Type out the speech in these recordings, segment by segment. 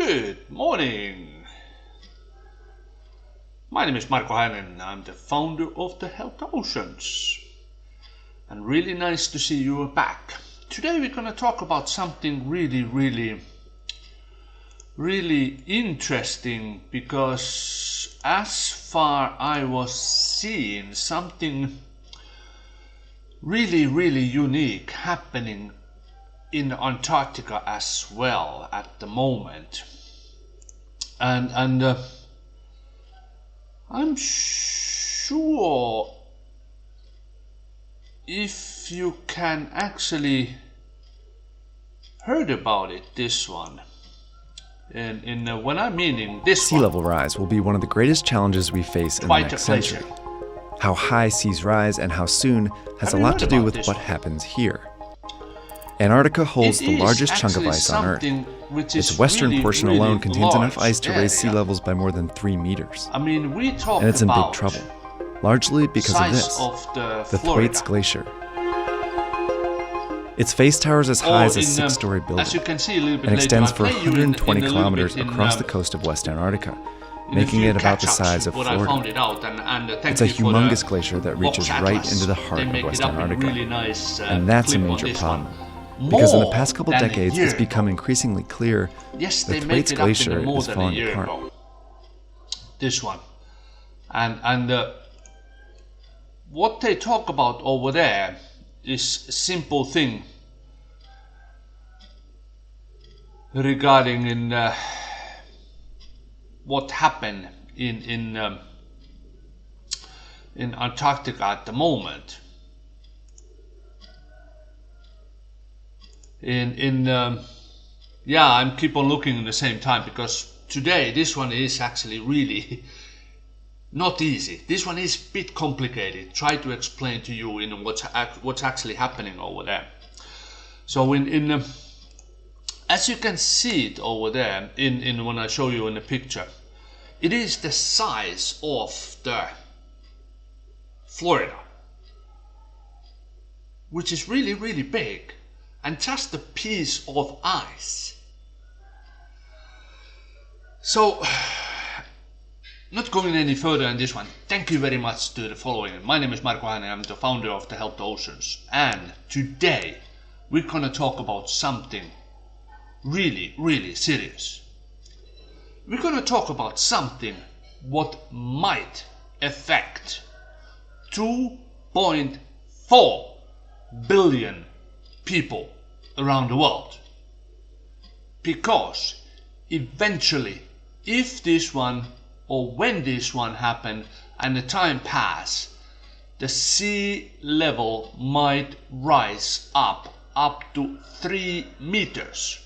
Good morning. My name is Marko Hänen. I'm the founder of the Help the Oceans. And really nice to see you back. Today we're gonna talk about something really interesting, because as far I was seeing something really unique happening in Antarctica as well at the moment, and I'm sure if you can actually heard about it, this one, when I'm meaning this sea level rise will be one of the greatest challenges we face in the next century. How high seas rise and how soon has a lot to do with what happens here. Antarctica holds the largest chunk of ice on Earth. Its western portion alone contains enough ice to raise sea levels by more than 3 meters. I mean, we talk and it's in about big trouble, largely because of this, the thwaites glacier. Its face towers as high as a 6-story building, as you can see a little bit and extends later, for 120 kilometers across the coast of West Antarctica, making it about the size of Florida. It's a humongous glacier that reaches right into the heart of West Antarctica, and that's a major problem. Because in the past couple decades, it's become increasingly clear the thwaites glacier is falling apart. This one. And what they talk about over there is a simple thing regarding what happened in Antarctica at the moment. Yeah, I'm keep on looking at the same time, because today this one is actually really not easy. This one is a bit complicated. Try to explain to you in what's actually happening over there. So as you can see it over there in when I show you in the picture, it is the size of the Florida, which is really big, and just a piece of ice. So, not going any further in this one, thank you very much to the following. My name is Marko Hänen, I'm the founder of the Help the Oceans, and today we're gonna talk about something really serious. We're gonna talk about something what might affect 2.4 billion people around the world. Because eventually, if this one or when this one happened and the time pass, the sea level might rise up to 3 meters.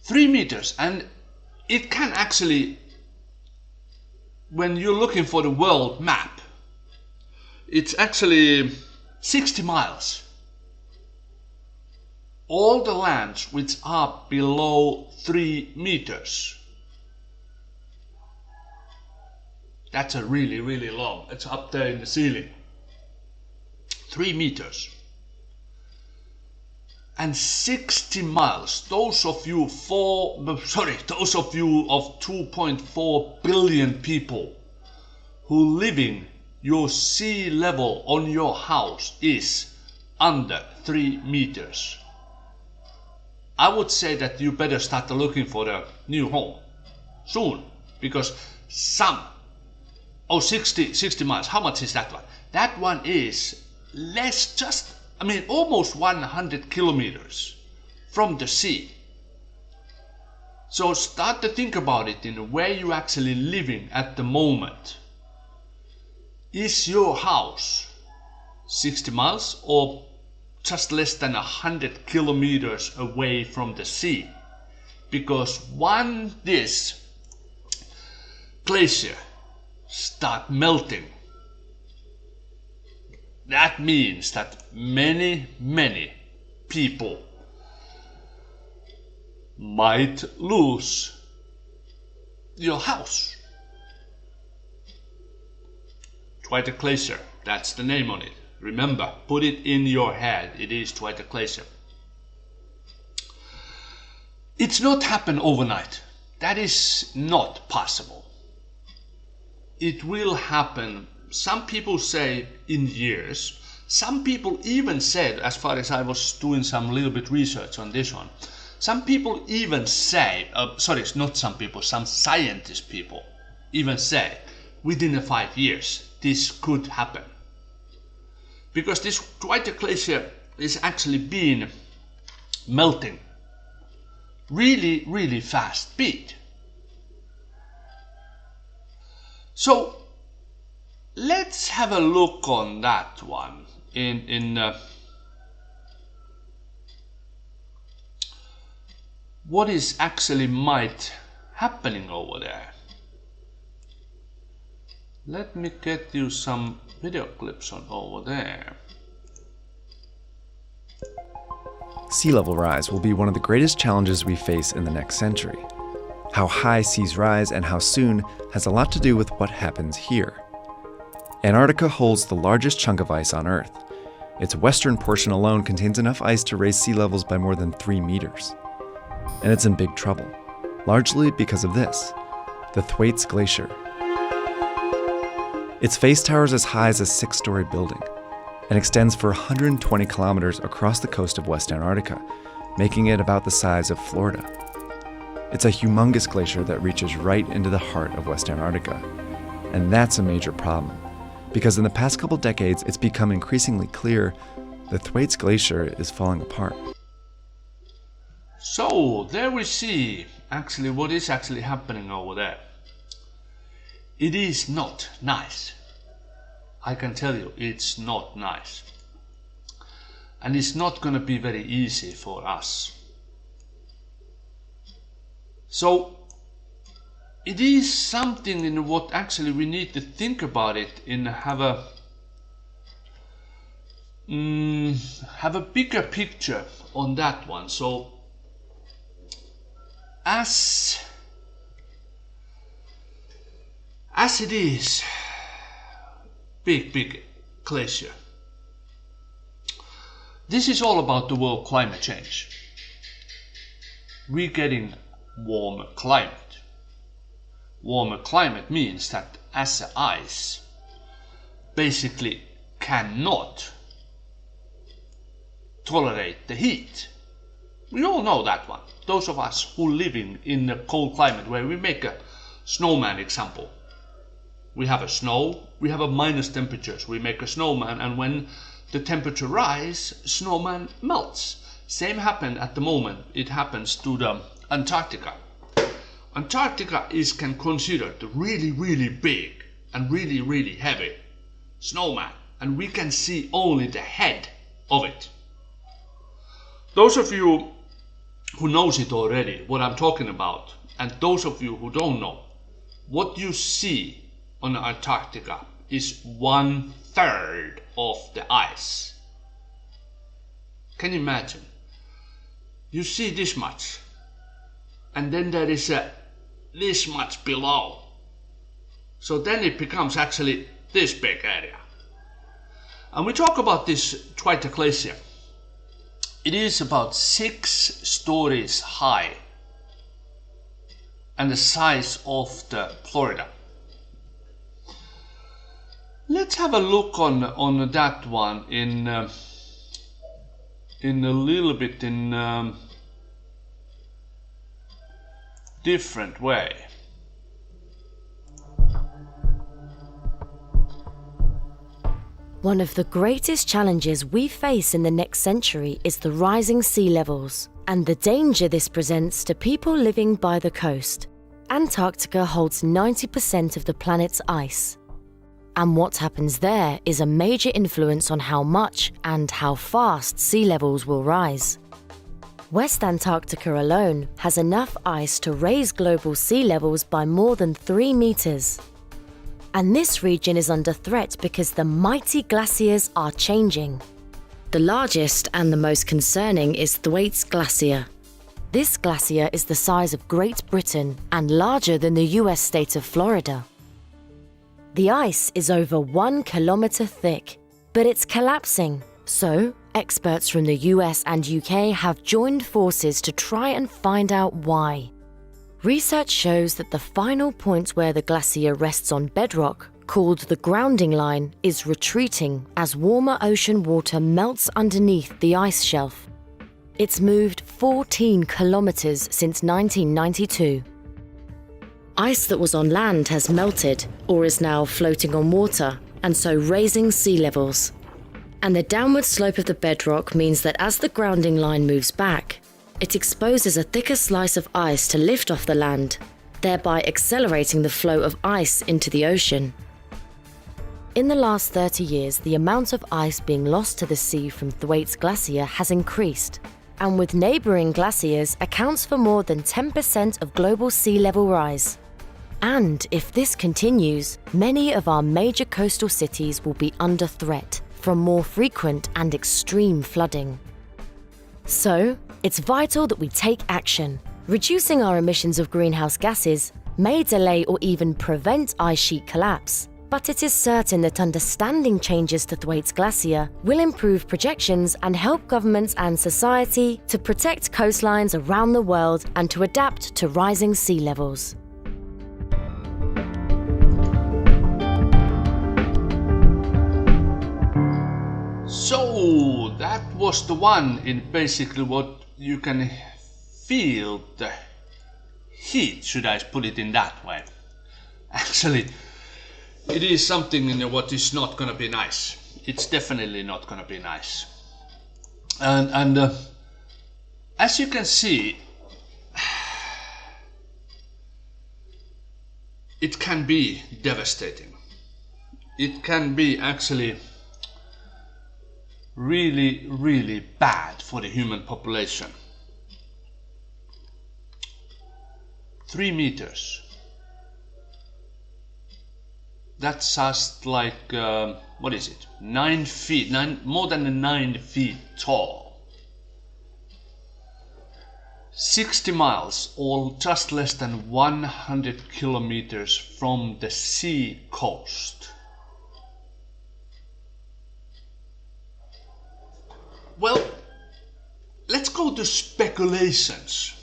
3 meters, and it can actually, when you're looking for the world map, it's actually 60 miles. All the lands which are below 3 meters. That's a really long. It's up there in the ceiling. 3 meters. And 60 miles. Those of you of 2.4 billion people who living your sea level on your house is under 3 meters. I would say that you better start looking for a new home soon, because 60 miles, how much is that one? That one is almost 100 kilometers from the sea. So start to think about it in where you actually living at the moment. Is your house 60 miles or just less than 100 kilometers away from the sea? Because when this glacier start melting, that means that many people might lose your house. Thwaites glacier, that's the name on it. Remember, put it in your head, it is Thwaites glacier. It's not happen overnight. That is not possible. It will happen, some people say in years. Some people even said, as far as I was doing some little bit research on this one, some people even say, not some people, some scientist people even say within 5 years this could happen. Because this thwaites glacier is actually been melting really, really fast speed. So let's have a look on that one in what is actually might happening over there. Let me get you some video clips on over there. Sea level rise will be one of the greatest challenges we face in the next century. How high seas rise and how soon has a lot to do with what happens here. Antarctica holds the largest chunk of ice on Earth. Its western portion alone contains enough ice to raise sea levels by more than 3 meters. And it's in big trouble, largely because of this, the Thwaites Glacier. Its face towers as high as a 6-story building and extends for 120 kilometers across the coast of West Antarctica, making it about the size of Florida. It's a humongous glacier that reaches right into the heart of West Antarctica. And that's a major problem, because in the past couple decades, it's become increasingly clear the Thwaites Glacier is falling apart. So there we see actually what is actually happening over there. It is not nice. I can tell you, it's not nice. And it's not going to be very easy for us. So it is something in what actually we need to think about it and have a bigger picture on that one. So as it is big glacier, this is all about the world climate change. We're getting warmer climate. Warmer climate means that as the ice basically cannot tolerate the heat. We all know that one. Those of us who live in a cold climate where we make a snowman example. We have a snow, we have a minus temperatures, we make a snowman, and when the temperature rise, snowman melts. Same happened at the moment, it happens to the Antarctica. Antarctica can consider the really big and really heavy snowman, and we can see only the head of it. Those of you who knows it already, what I'm talking about, and those of you who don't know, what you see on Antarctica is 1/3 of the ice. Can you imagine? You see this much, and then there is this much below. So then it becomes actually this big area. And we talk about this thwaites glacier. It is about 6 stories high and the size of the Florida. Let's have a look on that one in a little bit in different way. One of the greatest challenges we face in the next century is the rising sea levels and the danger this presents to people living by the coast. Antarctica holds 90% of the planet's ice. And what happens there is a major influence on how much and how fast sea levels will rise. West Antarctica alone has enough ice to raise global sea levels by more than 3 meters. And this region is under threat because the mighty glaciers are changing. The largest and the most concerning is Thwaites Glacier. This glacier is the size of Great Britain and larger than the US state of Florida. The ice is over 1 kilometer thick, but it's collapsing. So, Experts from the US and UK have joined forces to try and find out why. Research shows that the final point where the glacier rests on bedrock, called the grounding line, is retreating as warmer ocean water melts underneath the ice shelf. It's moved 14 kilometers since 1992. Ice that was on land has melted or is now floating on water, and so raising sea levels. And the downward slope of the bedrock means that as the grounding line moves back, it exposes a thicker slice of ice to lift off the land, thereby accelerating the flow of ice into the ocean. In the last 30 years, the amount of ice being lost to the sea from Thwaites Glacier has increased, and with neighbouring glaciers accounts for more than 10% of global sea level rise. And if this continues, many of our major coastal cities will be under threat from more frequent and extreme flooding. So, it's vital that we take action. Reducing our emissions of greenhouse gases may delay or even prevent ice sheet collapse, but it is certain that understanding changes to Thwaites Glacier will improve projections and help governments and society to protect coastlines around the world and to adapt to rising sea levels. So that was the one in basically what you can feel the heat, should I put it in that way. Actually, it is something in what is not gonna be nice. It's definitely not gonna be nice. And as you can see, it can be devastating. It can be actually really, really bad for the human population. 3 meters. That's just like, what is it? 9 feet, more than 9 feet tall. 60 miles, or just less than 100 kilometers from the sea coast. Well, let's go to speculations.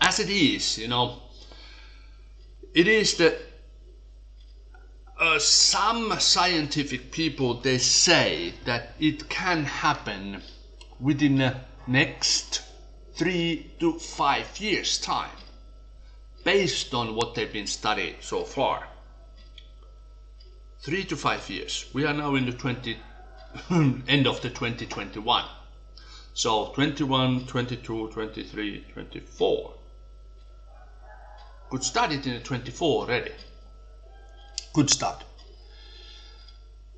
As it is, it is that some scientific people, they say that it can happen within the next 3 to 5 years time, based on what they've been studied so far. 3 to 5 years. We are now in the end of the 2021. So 21, 22, 23, 24. Could start it in the 24 already. Good start.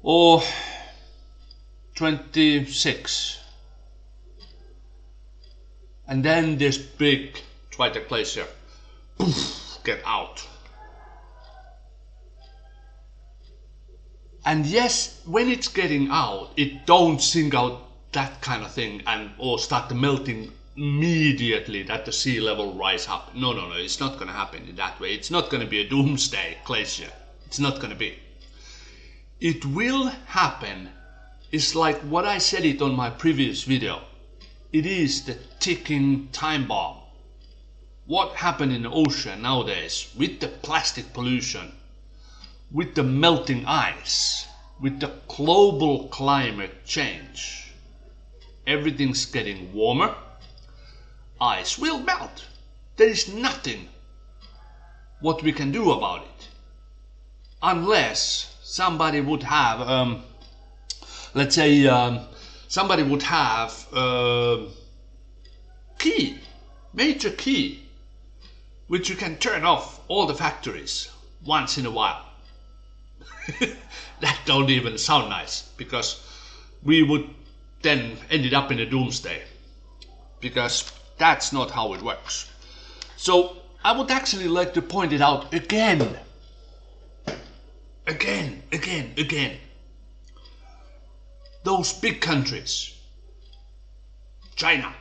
Or 26. And then this big thwaites glacier, poof, get out. And yes, when it's getting out, it don't sink out that kind of thing or start melting immediately that the sea level rise up. No, it's not gonna happen in that way. It's not gonna be a doomsday glacier. It's not gonna be. It will happen. It's like what I said it on my previous video. It is the ticking time bomb. What happened in the ocean nowadays with the plastic pollution, with the melting ice, with the global climate change? Everything's getting warmer. Ice will melt. There is nothing what we can do about it. Unless somebody would have, let's say, somebody would have a key, major key, which you can turn off all the factories once in a while. That don't even sound nice, because we would then ended up in a doomsday, because that's not how it works. So I would actually like to point it out again. Those big countries, China,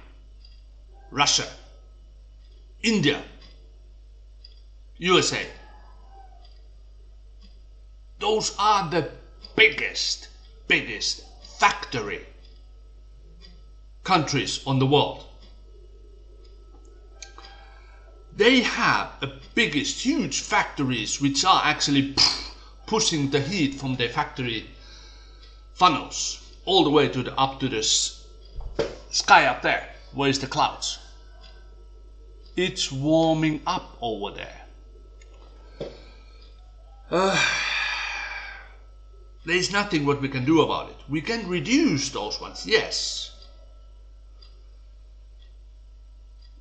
Russia, India, USA, those are the biggest factory countries on the world. They have the biggest, huge factories which are actually pushing the heat from their factory funnels all the way to up to the sky up there, where is the clouds. It's warming up over there. There's nothing what we can do about it. We can reduce those ones, yes.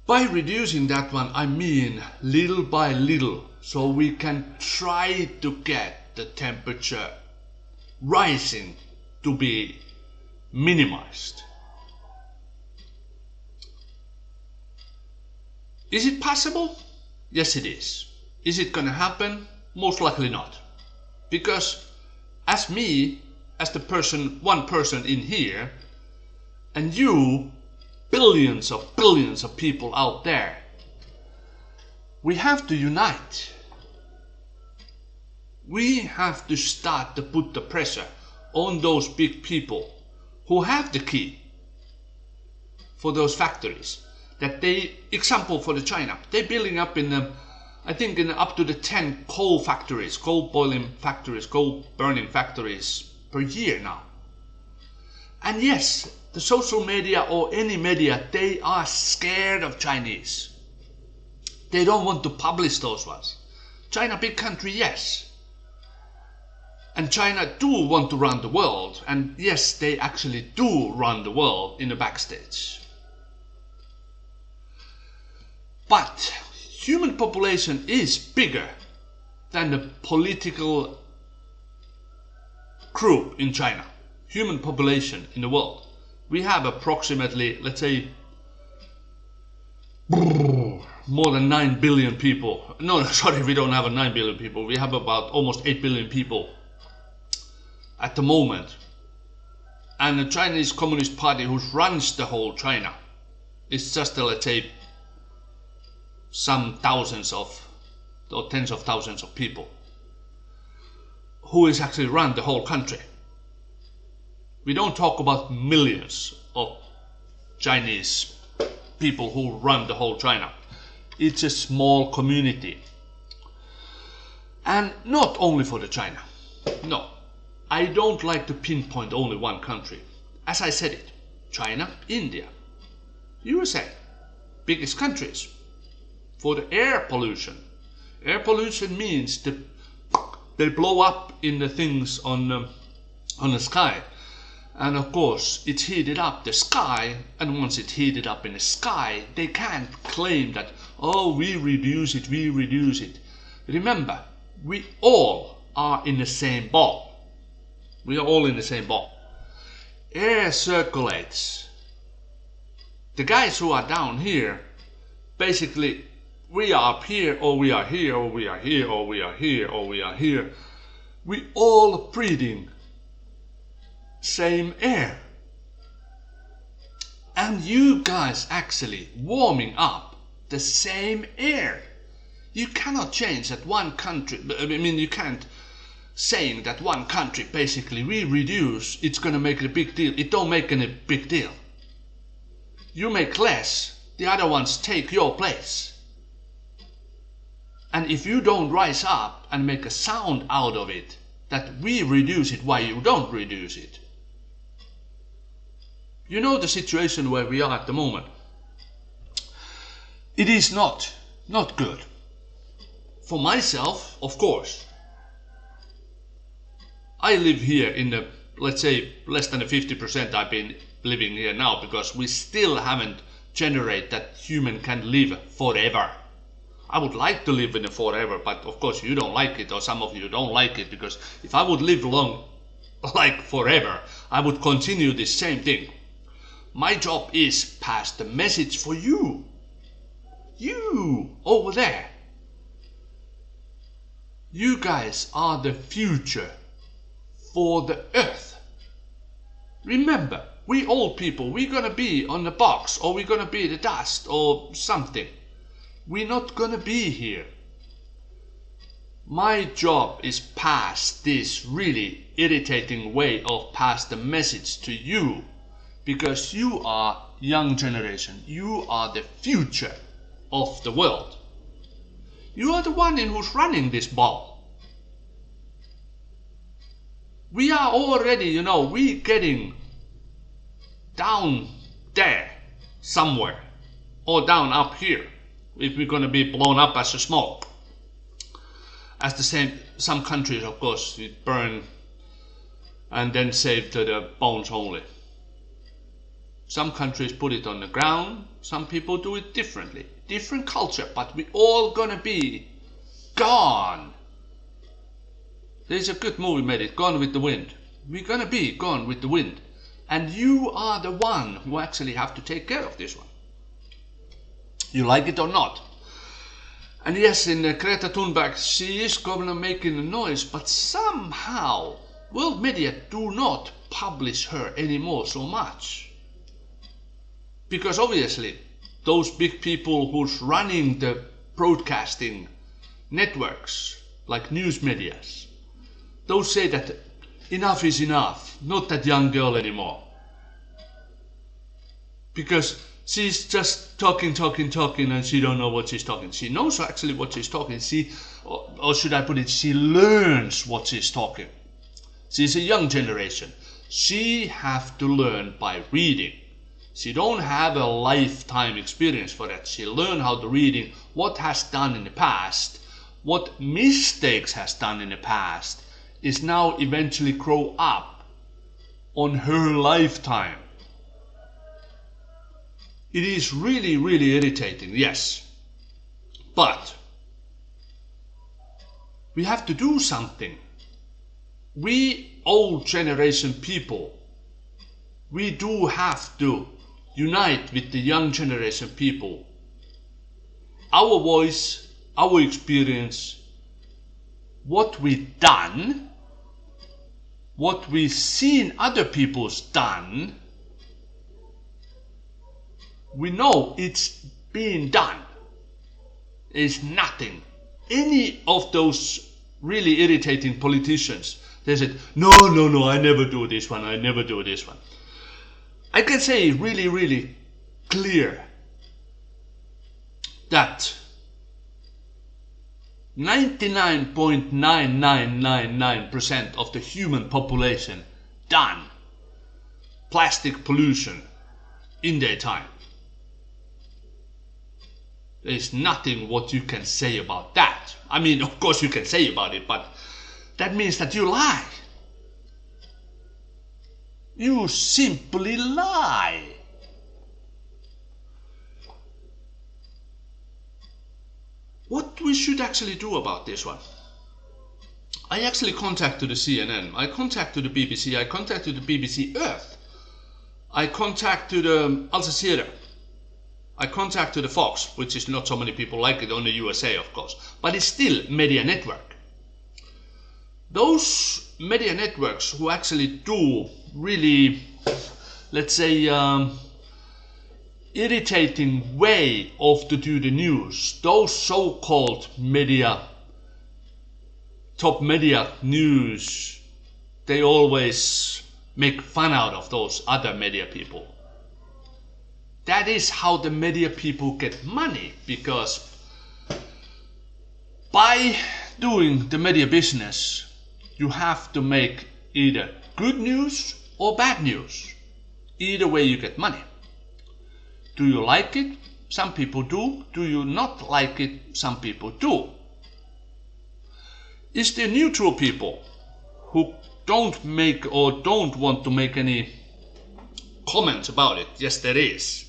By reducing that one, I mean little by little, so we can try to get the temperature rising to be minimized. Is it possible? Yes, it is. Is it gonna happen? Most likely not. Because as me, as the person, one person in here, and you, billions of people out there, we have to unite. We have to start to put the pressure on those big people who have the key for those factories. That they, example for the China, they're building up in the, I think in up to the 10 coal factories, coal boiling factories, coal burning factories per year now. And yes, the social media or any media, they are scared of Chinese. They don't want to publish those ones. China, big country, yes. And China do want to run the world. And yes, they actually do run the world in the backstage. But human population is bigger than the political group in China. Human population in the world. We have approximately, let's say, more than 9 billion people. No, sorry, we don't have 9 billion people. We have about almost 8 billion people at the moment. And the Chinese Communist Party, who runs the whole China, is just, let's say, some thousands of, or tens of thousands of people, who is actually run the whole country. We don't talk about millions of Chinese people who run the whole China. It's a small community. And not only for the China. No, I don't like to pinpoint only one country. As I said it, China, India, USA, biggest countries. For the air pollution. Air pollution means they blow up in the things on the sky. And of course, it's heated up the sky, and once it's heated up in the sky, they can't claim that, oh, we reduce it. Remember, we all are in the same boat. We are all in the same boat. Air circulates. The guys who are down here, basically, we are up here, or we are here, or we are here, or we are here, or we are here. We all breathing same air. And you guys actually warming up the same air. You cannot change that one country, I mean you can't saying that one country basically we reduce, it's gonna make a big deal. It don't make any big deal. You make less, the other ones take your place. And if you don't rise up and make a sound out of it, that we reduce it, why you don't reduce it? You know the situation where we are at the moment. It is not good. For myself, of course. I live here in the, let's say, less than the 50% I've been living here now, because we still haven't generated that human can live forever. I would like to live in a forever, but of course you don't like it, or some of you don't like it, because if I would live long, like forever, I would continue this same thing. My job is pass the message for you. You over there. You guys are the future for the earth. Remember, we old people, we're gonna be on the box, or we're gonna be the dust or something. We're not gonna be here. My job is pass this really irritating way of pass the message to you. because you are young generation. You are the future of the world. You are the one who's running this ball. We are already, we getting down there somewhere, or down up here, if we're gonna be blown up as a smoke. As the same, some countries, of course, it burn and then save to the bones only. Some countries put it on the ground, some people do it differently. Different culture, but we all gonna be gone. There's a good movie made it, Gone with the Wind. We're gonna be gone with the wind. And you are the one who actually have to take care of this one. You like it or not. And yes, in Greta Thunberg, she is gonna making a noise, but somehow world media do not publish her anymore so much. Because obviously, those big people who's running the broadcasting networks, like news medias, those say that enough is enough, not that young girl anymore. Because she's just talking and she don't know what she's talking. She knows actually what she's talking. Or should I put it, she learns what she's talking. She's a young generation. She have to learn by reading. She don't have a lifetime experience for that. She learn how to reading what has done in the past, what mistakes has done in the past, is now eventually grow up on her lifetime. It is really, really irritating, yes. But we have to do something. We old generation people, we do have to unite with the young generation people. Our voice, our experience, what we've done, what we've seen other people's done, we know it's being done. It's nothing. Any of those really irritating politicians, they said, no, I never do this one, I never do this one. I can say really, really clear that 99.9999% of the human population done plastic pollution in their time. There's nothing what you can say about that. I mean, of course you can say about it, but that means that you lie. You simply lie. What we should actually do about this one? I actually contacted the CNN, I contacted the BBC, I contacted the BBC Earth, I contacted Al Jazeera, I contacted the Fox, which is not so many people like it, only USA of course, but it's still media network. Those media networks who actually do really, let's say, irritating way of to do the news, those so-called media, top media news, they always make fun out of those other media people. That is how the media people get money, because by doing the media business, you have to make either good news or bad news. Either way you get money. Do you like it? Some people do. Do you not like it? Some people do. Is there neutral people who don't make or don't want to make any comments about it? Yes, there is.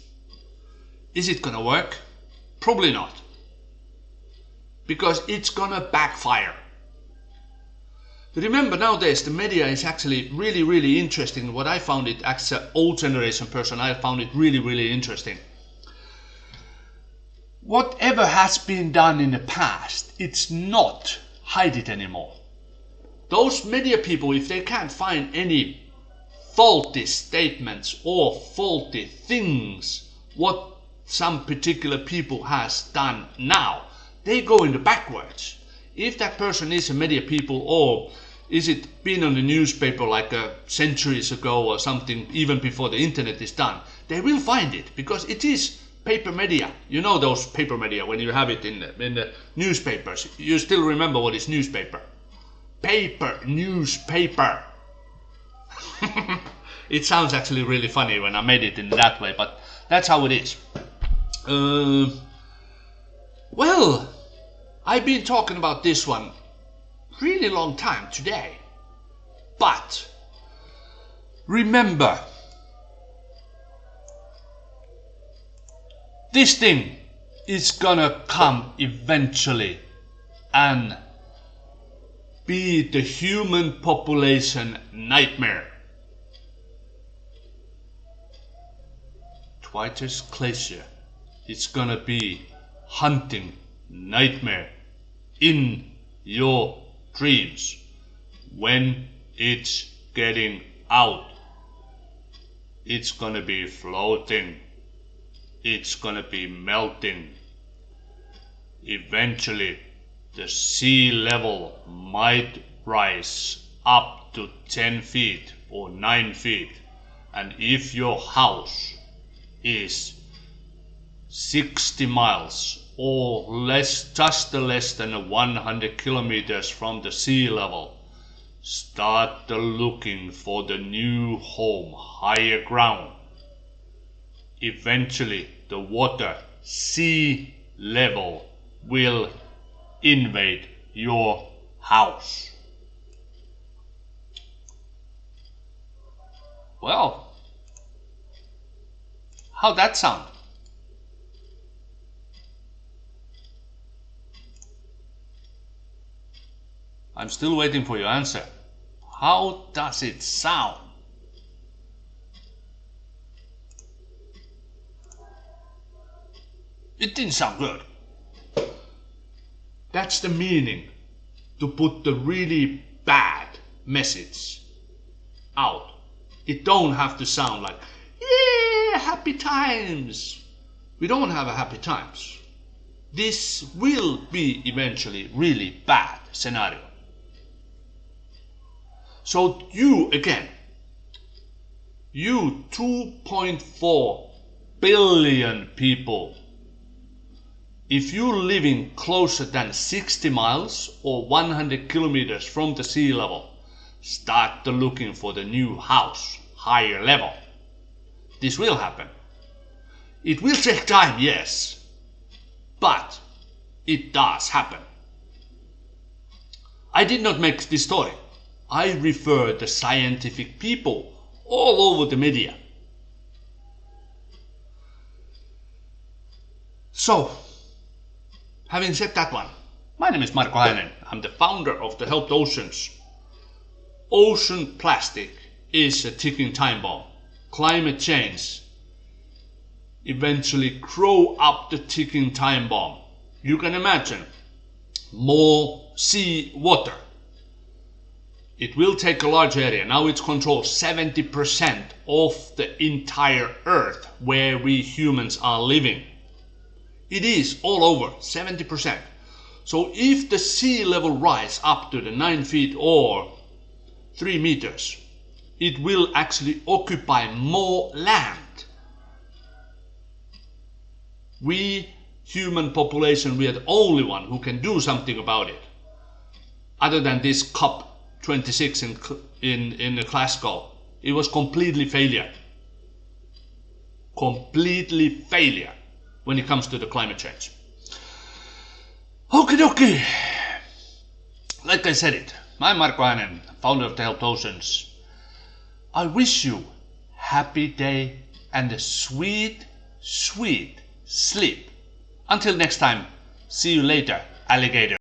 Is it gonna work? Probably not. Because it's gonna backfire. Remember, nowadays the media is actually really, really interesting. What I found it, as an old generation person, I found it really, really interesting. Whatever has been done in the past, it's not hide it anymore. Those media people, if they can't find any faulty statements or faulty things, what some particular people has done now, they go in the backwards. If that person is a media people or is it been on the newspaper like centuries ago or something, even before the internet is done, they will find it because it is paper media. You know those paper media when you have it in the newspapers. You still remember what is newspaper? Paper newspaper. It sounds actually really funny when I made it in that way, but that's how it is. Well, I've been talking about this one really long time today, but remember, this thing is gonna come eventually and be the human population nightmare. Thwaites Glacier, it's gonna be hunting nightmare in your dreams when it's getting out. It's gonna be floating. It's gonna be melting. Eventually, the sea level might rise up to 10 feet or 9 feet. And if your house is 60 miles or just less than 100 kilometers from the sea level, start looking for the new home higher ground. Eventually the water sea level will invade your house. Well, how'd that sound? I'm still waiting for your answer. How does it sound? It didn't sound good. That's the meaning, to put the really bad message out. It don't have to sound like, yeah, happy times. We don't have a happy times. This will be eventually really bad scenario. So you again, you 2.4 billion people, if you're living closer than 60 miles or 100 kilometers from the sea level, start looking for the new house, higher level. This will happen. It will take time, yes, but it does happen. I did not make this story. I refer to scientific people all over the media. So, having said that one, my name is Marko Häinen. I'm the founder of the Helped Oceans. Ocean plastic is a ticking time bomb. Climate change eventually grow up the ticking time bomb. You can imagine more sea water. It will take a large area. Now it's controlled 70% of the entire Earth where we humans are living. It is all over 70%. So if the sea level rise up to the 9 feet or 3 meters, it will actually occupy more land. We human population, we are the only one who can do something about it. Other than this COP26 in Glasgow, it was completely failure. Completely failure when it comes to the climate change. Okie dokie. Like I said it, I'm Marko Häinen, founder of the Helped Oceans. I wish you happy day and a sweet, sweet sleep. Until next time, see you later, alligator.